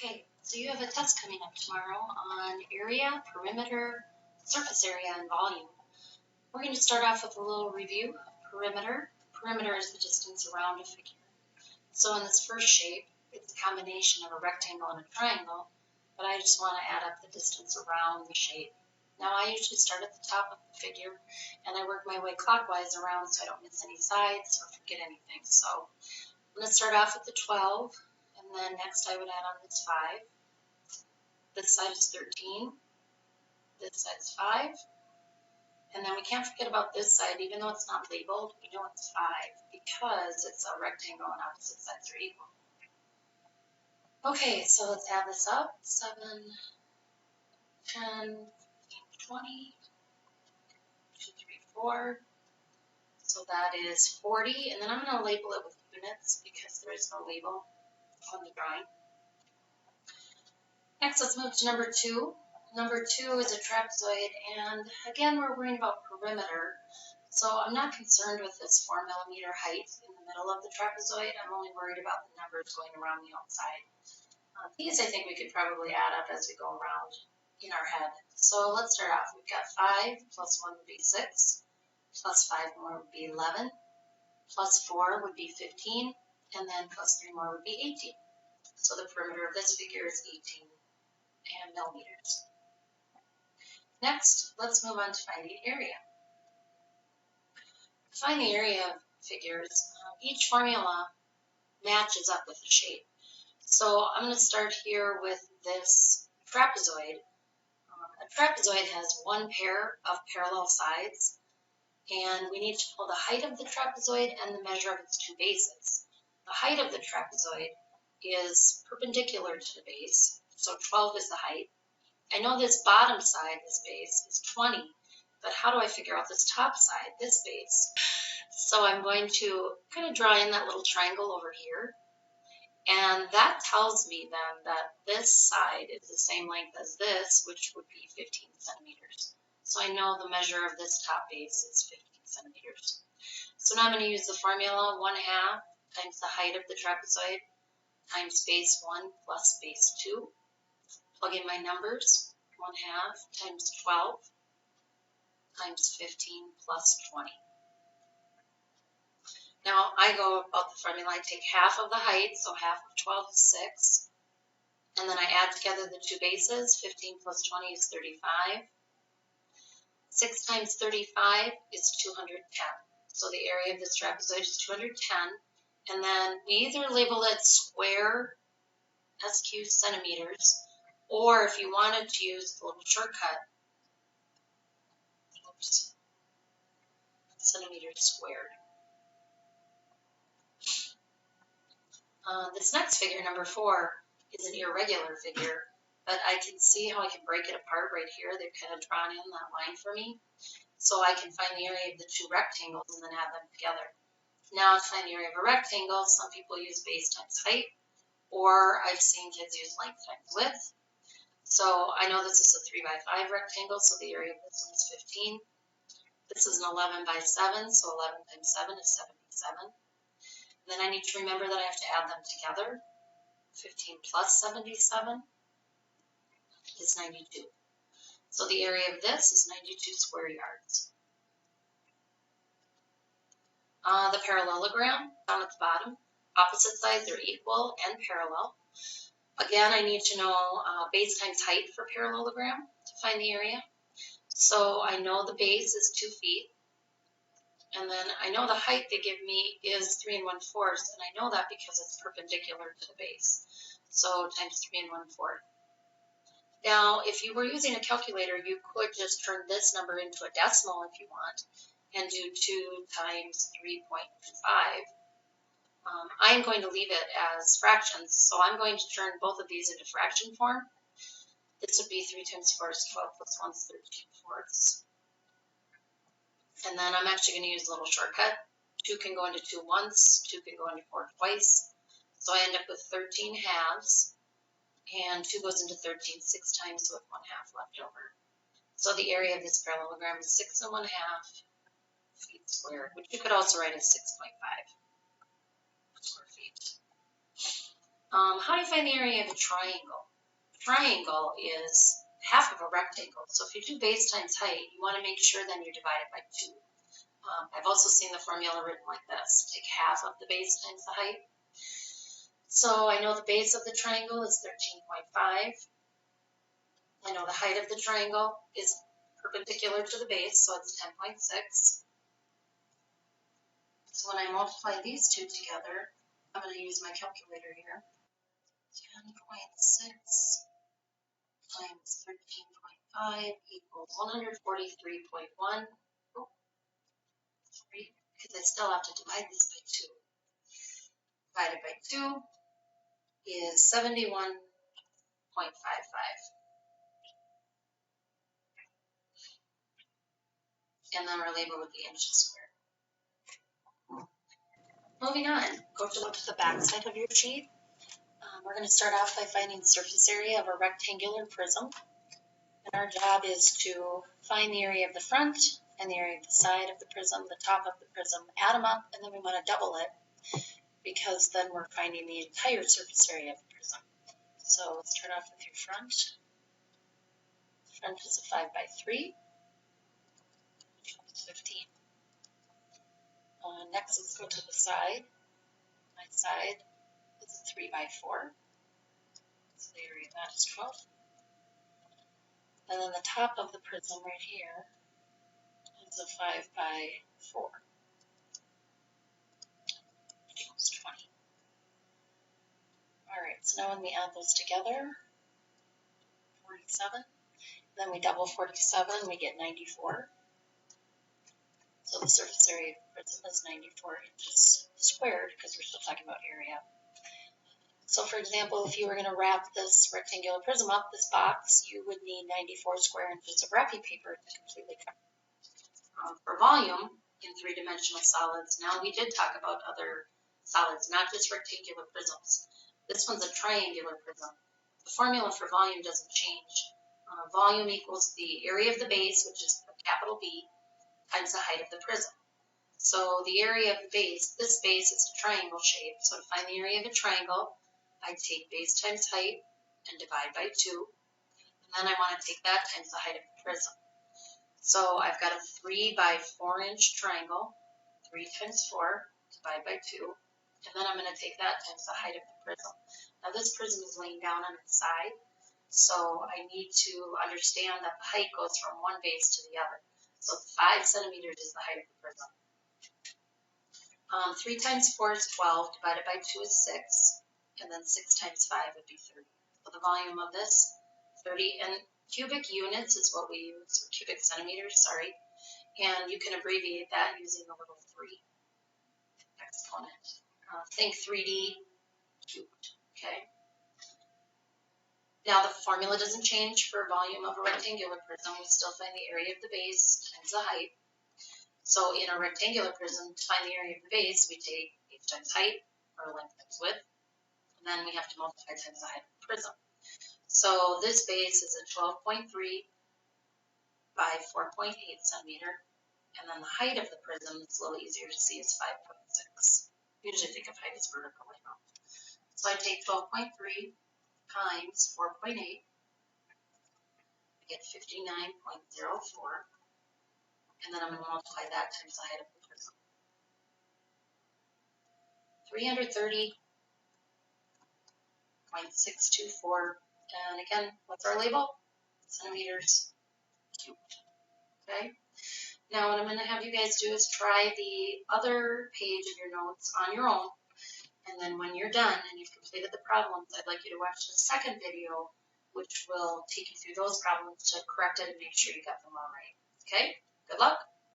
Okay, so you have a test coming up tomorrow on area, perimeter, surface area, and volume. We're going to start off with a little review of perimeter. Perimeter is the distance around a figure. So in this first shape, it's a combination of a rectangle and a triangle, but I just want to add up the distance around the shape. Now I usually start at the top of the figure and I work my way clockwise around so I don't miss any sides or forget anything. So I'm going to start off with the 12, and then next I would add on this 5. This side is 13, this side is 5, and then we can't forget about this side, even though it's not labeled, we know it's 5 because it's a rectangle and opposite sides are equal. Okay, so let's add this up. 7, 10, 15, 20, 2, 3, 4. So that is 40, and then I'm going to label it with units because there is no label on the drawing. Next, let's move to number 2. Number 2 is a trapezoid, and again, we're worrying about perimeter. So I'm not concerned with this 4 millimeter height in the middle of the trapezoid. I'm only worried about the numbers going around the outside. These I think we could probably add up as we go around in our head. So let's start off. We've got 5 plus 1 would be 6, plus 5 more would be 11, plus 4 would be 15, and then plus 3 more would be 18. So the perimeter of this figure is 18 millimeters. Next, let's move on to finding area. To find the area of figures, each formula matches up with the shape. So I'm going to start here with this trapezoid. A trapezoid has one pair of parallel sides, and we need to pull the height of the trapezoid and the measure of its two bases. The height of the trapezoid is perpendicular to the base, so 12 is the height. I know this bottom side, this base, is 20, but how do I figure out this top side, this base? So I'm going to kind of draw in that little triangle over here, and that tells me then that this side is the same length as this, which would be 15 centimeters. So I know the measure of this top base is 15 centimeters. So now I'm going to use the formula 1/2 times the height of the trapezoid times base 1 plus base 2. Plug in my numbers, 1/2 times 12 times 15 plus 20. Now I go about the formula, I take half of the height, so half of 12 is 6, and then I add together the two bases, 15 plus 20 is 35. 6 times 35 is 210. So the area of this trapezoid is 210, and then we either label it square, SQ centimeters, or if you wanted to use the little shortcut, centimeters squared. This next figure, number 4, is an irregular figure, but I can see how I can break it apart right here. They've kind of drawn in that line for me. So I can find the area of the two rectangles and then add them together. Now to find the area of a rectangle, some people use base times height, or I've seen kids use length times width. So I know this is a 3 by 5 rectangle, so the area of this one is 15. This is an 11 by 7, so 11 times 7 is 77. Then I need to remember that I have to add them together. 15 plus 77 is 92. So the area of this is 92 square yards. The parallelogram down at the bottom, opposite sides are equal and parallel. Again, I need to know base times height for parallelogram to find the area. So I know the base is 2 feet. And then I know the height they give me is 3 1/4, and I know that because it's perpendicular to the base. So times 3 1/4. Now, if you were using a calculator, you could just turn this number into a decimal if you want, and do 2 times 3.25. I'm going to leave it as fractions, so I'm going to turn both of these into fraction form. This would be 3 times 4 is 12 plus 1 is 13/4. And then I'm actually going to use a little shortcut. 2 can go into 2 once, 2 can go into 4 twice. So I end up with 13 halves, and 2 goes into 13 6 times with 1/2 left over. So the area of this parallelogram is 6 1/2 feet squared, which you could also write as 6.5 square feet. How do you find the area of a triangle? A triangle is half of a rectangle. So if you do base times height, you want to make sure then you divide it by 2. I've also seen the formula written like this. Take half of the base times the height. So I know the base of the triangle is 13.5. I know the height of the triangle is perpendicular to the base, so it's 10.6. So when I multiply these two together, I'm going to use my calculator here. 10.6 times 13.5 equals 143.1. Oh, 3, because I still have to divide this by 2. Divided by 2 is 71.55. And then we're labeled with the inches squared. Moving on, go to the back side of your sheet. We're going to start off by finding the surface area of a rectangular prism. And our job is to find the area of the front and the area of the side of the prism, the top of the prism, add them up, and then we want to double it because then we're finding the entire surface area of the prism. So let's start off with your front. Front is a 5 by 3. It's 15. Next, let's go to the side. My side is a 3 by 4. So the area of that is 12. And then the top of the prism right here is a 5 by 4, which equals 20. All right, so now when we add those together, 47, then we double 47, we get 94. So the surface area of the prism is 94 inches squared because we're still talking about area. So for example, if you were going to wrap this rectangular prism up, this box, you would need 94 square inches of wrapping paper to completely cover. For volume in 3-dimensional solids, now we did talk about other solids, not just rectangular prisms. This one's a triangular prism. The formula for volume doesn't change. Volume equals the area of the base, which is a capital B, times the height of the prism. So the area of the base, this base is a triangle shape. So to find the area of a triangle, I take base times height and divide by 2. And then I want to take that times the height of the prism. So I've got a 3 by 4 inch triangle, 3 times 4, divide by 2. And then I'm going to take that times the height of the prism. Now this prism is laying down on its side. So I need to understand that the height goes from one base to the other. So 5 centimeters is the height of the prism. 3 times 4 is 12, divided by 2 is 6, and then 6 times 5 would be 30. So the volume of this, 30, and cubic units is what we use, or cubic centimeters, sorry, and you can abbreviate that using the little 3 exponent. Think 3D cubed, okay? Now the formula doesn't change for volume of a rectangular prism. We still find the area of the base times the height. So in a rectangular prism, to find the area of the base, we take base times height, or length times width, and then we have to multiply times the height of the prism. So this base is a 12.3 by 4.8 centimeter, and then the height of the prism, it's a little easier to see, is 5.6. Usually think of height as vertical, I know. So I take 12.3 times 4.8, I get 59.04, and then I'm going to multiply that times the height of the prism. 330.624, and again, what's our label? Centimeters cubed, okay? Now what I'm going to have you guys do is try the other page of your notes on your own, and then when you're done and you've completed the problems, I'd like you to watch the second video, which will take you through those problems to correct it and make sure you got them all right. Okay? Good luck.